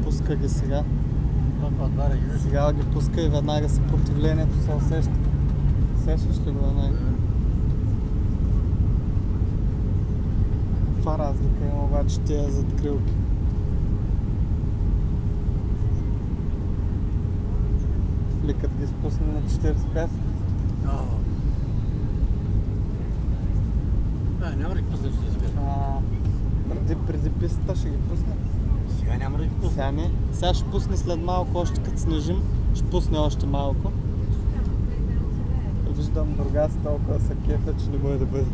Пуска ги сега. Сега ги пуска и веднага съпротивлението се усеща. Сещаш ли го веднага? Това разлика има обаче тия задкрилки. Фликът ги спусне на 45. Няма да ги пусне 45. Преди пистата ще ги пусне. Сега няма да ги пусне. Сега не. Сега ще пусне след малко, още като снежим. Ще пусне още малко. Виждам Бургас толкова са кефа, че не може да бъде.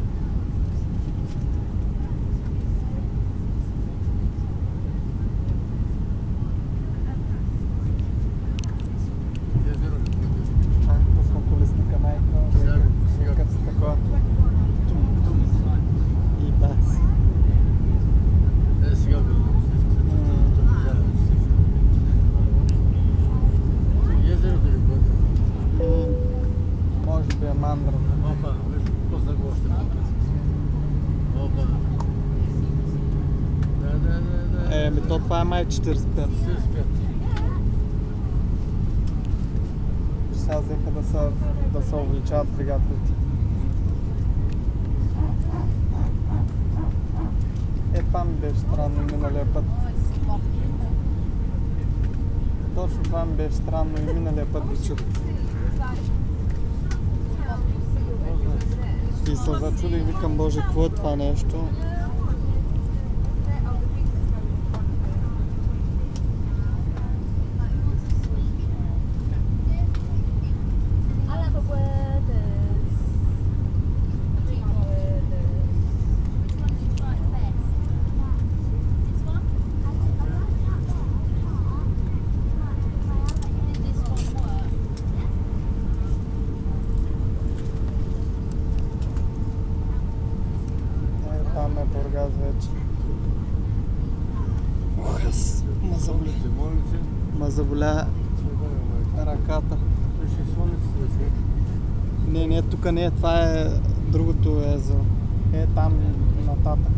Пусна колесника майка. Като с такова. И бас. Сега езерото ли бъде? Може би е мандрата. Опа, пусна го още малко. Опа. Да. То това е май 45. 45. Сега взеха да се увеличават двигателите. Това ми беше странно миналия път. Точно това ми беше странно и миналия път го чух. И се зачудих, викам, боже, какво е това нещо? Там е Бургас вече. Ма заболя ръката. Не, тук не е, това е другото езеро. Там нататък.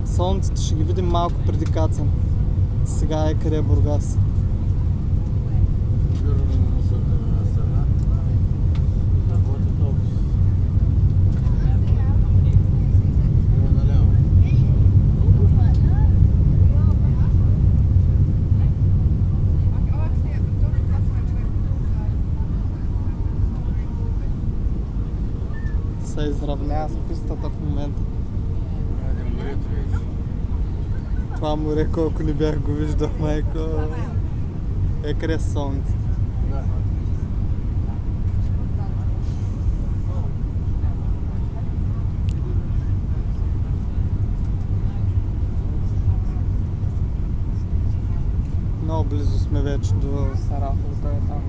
Солнцето ще ги видим малко преди Кацан. Сега е къде е Бургас. Се изравнява с пистата в момента. Това море, колко не бях го виждал, майко. Е къде слънце. Много близо сме вече до Сарафово, той е там.